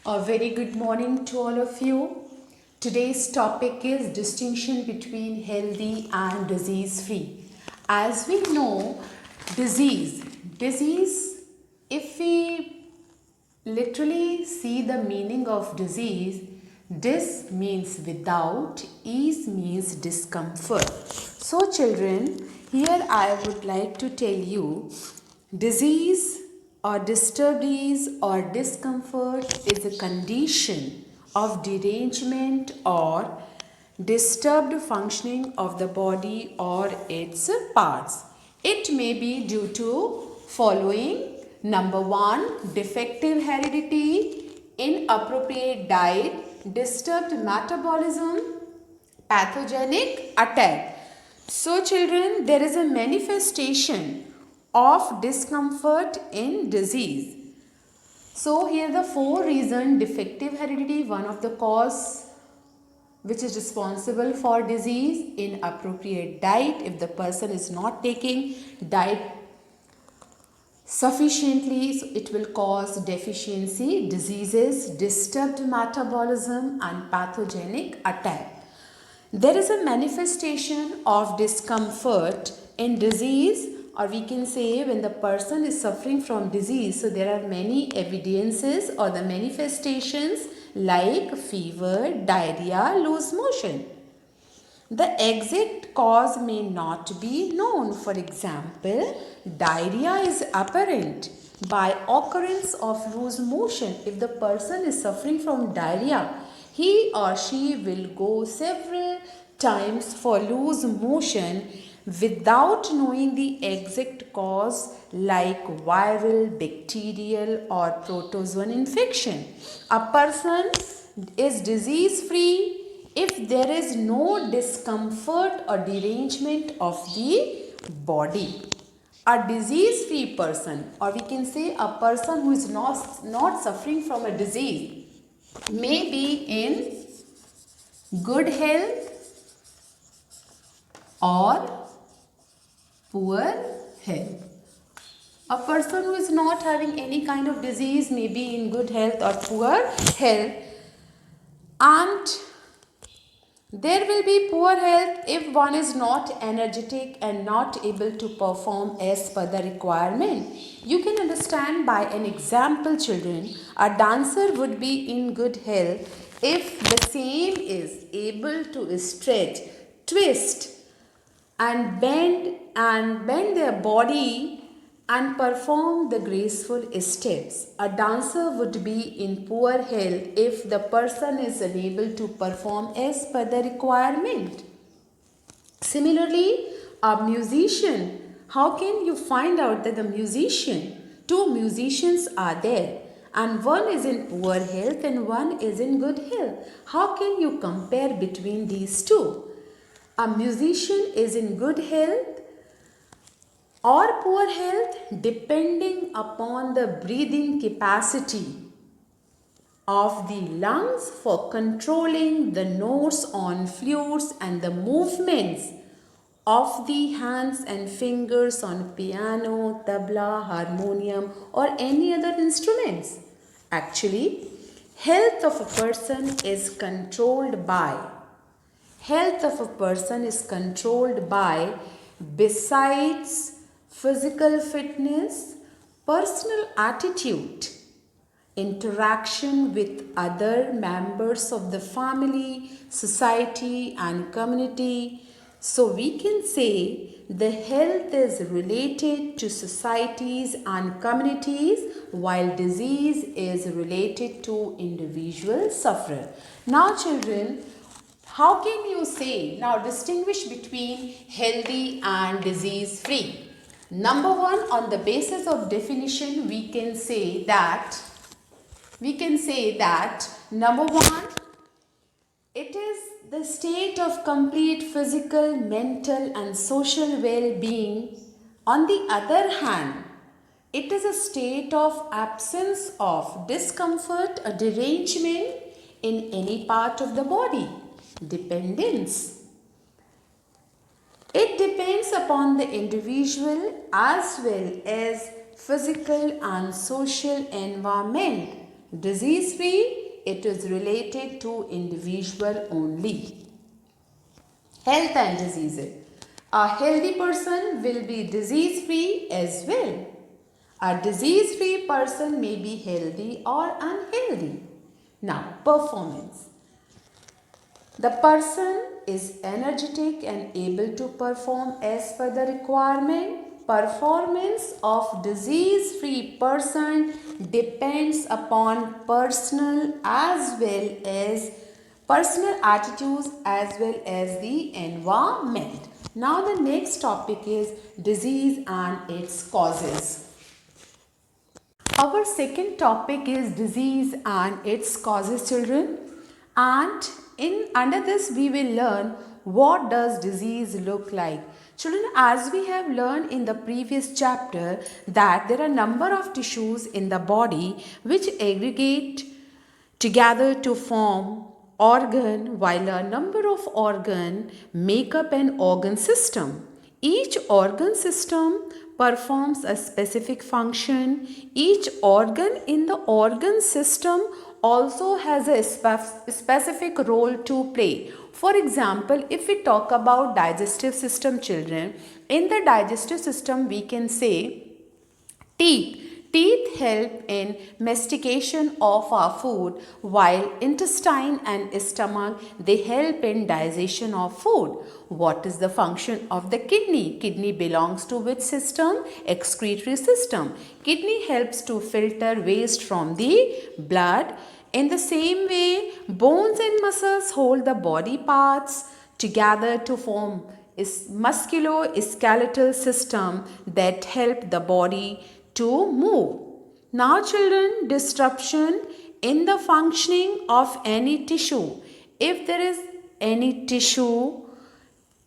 A very good morning to all of you. Today's topic is distinction between healthy and disease free. As we know, disease, if we literally see the meaning of disease, dis means without, ease means discomfort. So, children, here I would like to tell you disease or disturbed ease or discomfort is a condition of derangement or disturbed functioning of the body or its parts. It may be due to following: number 1, defective heredity, inappropriate diet, disturbed metabolism, pathogenic attack. So, children, there is a manifestation of discomfort in disease. So, here the 4 reasons: defective heredity, one of the cause which is responsible for disease; inappropriate diet, if the person is not taking diet sufficiently, so it will cause deficiency, diseases, disturbed metabolism, and pathogenic attack. There is a manifestation of discomfort in disease, or we can say when the person is suffering from disease. So there are many evidences or the manifestations like fever, diarrhea, loose motion. The exact cause may not be known. For example, diarrhea is apparent by occurrence of loose motion. If the person is suffering from diarrhea, he or she will go several times for loose motion without knowing the exact cause, like viral, bacterial, or protozoan infection. A person is disease free if there is no discomfort or derangement of the body. A disease free person, or we can say a person who is not suffering from a disease, may be in good health or poor health. A person who is not having any kind of disease may be in good health or poor health, and there will be poor health if one is not energetic and not able to perform as per the requirement. You can understand by an example, children. A dancer would be in good health if the same is able to stretch, twist, and bend their body and perform the graceful steps. A dancer would be in poor health if the person is unable to perform as per the requirement. Similarly, a musician, how can you find out that the musician, two musicians are there and one is in poor health and one is in good health? How can you compare between these two? A musician is in good health or poor health depending upon the breathing capacity of the lungs for controlling the notes on flutes and the movements of the hands and fingers on piano, tabla, harmonium, or any other instruments. Actually, health of a person is controlled by Health of a person is controlled by, besides physical fitness, personal attitude, interaction with other members of the family, society, and community. So we can say the health is related to societies and communities, while disease is related to individual sufferer. Now, children, how can you say, now distinguish between healthy and disease free? Number 1, on the basis of definition, we can say that number 1, it is the state of complete physical, mental, and social well-being. On the other hand, it is a state of absence of discomfort or derangement in any part of the body. Dependence. It depends upon the individual as well as physical and social environment. Disease free, it is related to individual only. Health and diseases. A healthy person will be disease free as well. A disease free person may be healthy or unhealthy. Now, performance. The person is energetic and able to perform as per the requirement. Performance of disease free person depends upon personal attitudes as well as the environment. Now the next topic is disease and its causes. Our second topic is disease and its causes, children. And under this we will learn what does disease look like. Children, as we have learned in the previous chapter that there are a number of tissues in the body which aggregate together to form organ, while a number of organ make up an organ system. Each organ system performs a specific function. Each organ in the organ system also has a specific role to play. For example, if we talk about digestive system, children, in the digestive system we can say teeth. Teeth help in mastication of our food, while intestine and stomach, they help in digestion of food. What is the function of the kidney? Kidney belongs to which system? Excretory system. Kidney helps to filter waste from the blood. In the same way, bones and muscles hold the body parts together to form musculoskeletal system that help the body to move. Now children, disruption in the functioning of any tissue. If there is any tissue,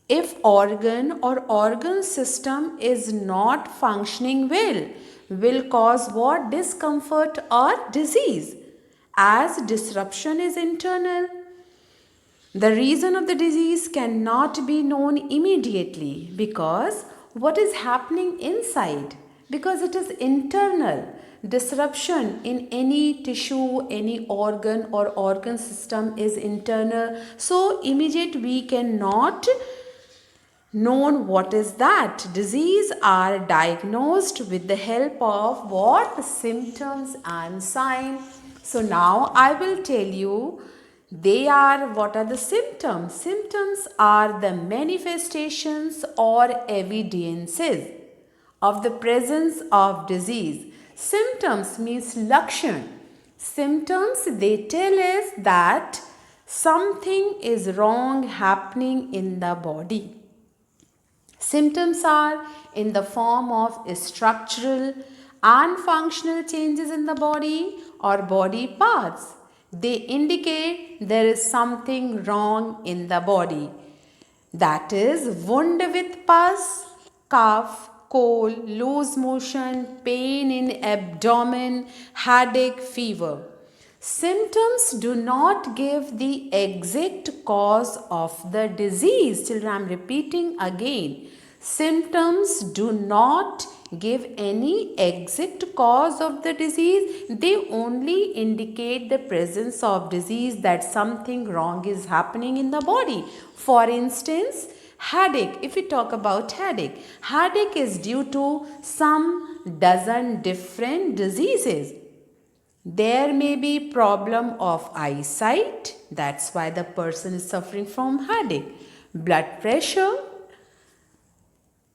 if organ or organ system is not functioning well, will cause what? Discomfort or disease. As disruption is internal, the reason of the disease cannot be known immediately because what is happening inside? Because it is internal. Disruption in any tissue, any organ or organ system is internal. So immediate we cannot known what is that. Disease are diagnosed with the help of what? Symptoms and signs. So now I will tell you what are the symptoms? Symptoms are the manifestations or evidences of the presence of disease. Symptoms means lakshan. Symptoms, they tell us that something is wrong happening in the body. Symptoms are in the form of structural and functional changes in the body or body parts. They indicate there is something wrong in the body. That is wound with pus, cough, cold, loose motion, pain in abdomen, headache, fever. Symptoms do not give the exact cause of the disease. Children, I am repeating again. Symptoms do not give any exact cause of the disease. They only indicate the presence of disease, that something wrong is happening in the body. For instance, headache. If we talk about headache is due to some dozen different diseases. There may be problem of eyesight. That's why the person is suffering from headache. Blood pressure,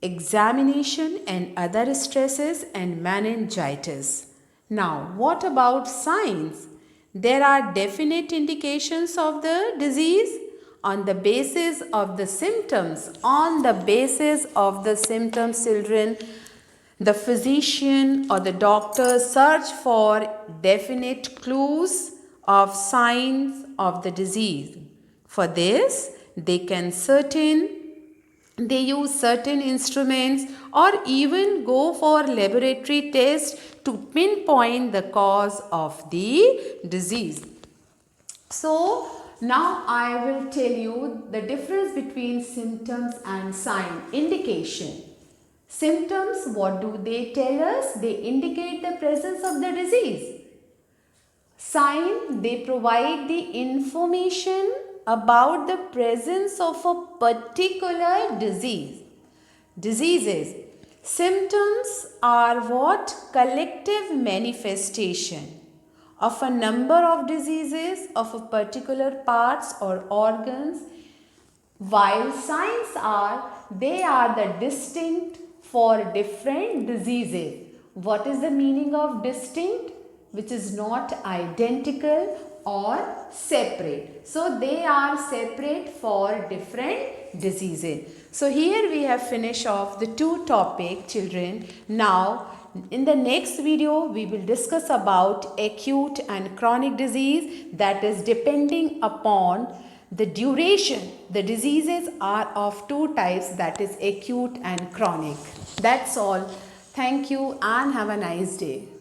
examination and other stresses, and meningitis. Now, what about signs? There are definite indications of the disease on the basis of the symptoms. On the basis of the symptoms, children, the physician or the doctor search for definite clues of signs of the disease. For this, they use certain instruments or even go for laboratory tests to pinpoint the cause of the disease. So, now I will tell you the difference between symptoms and sign. Indication. Symptoms, what do they tell us? They indicate the presence of the disease. Sign, they provide the information about the presence of a particular diseases. Symptoms are what? Collective manifestation of a number of diseases of a particular parts or organs, while signs are, they are the distinct for different diseases. What is the meaning of distinct? Which is not identical or separate. So they are separate for different diseases. So here we have finished off the two topic, children. Now in the next video we will discuss about acute and chronic disease, that is depending upon the duration. The diseases are of two types, that is acute and chronic. That's all. Thank you and have a nice day.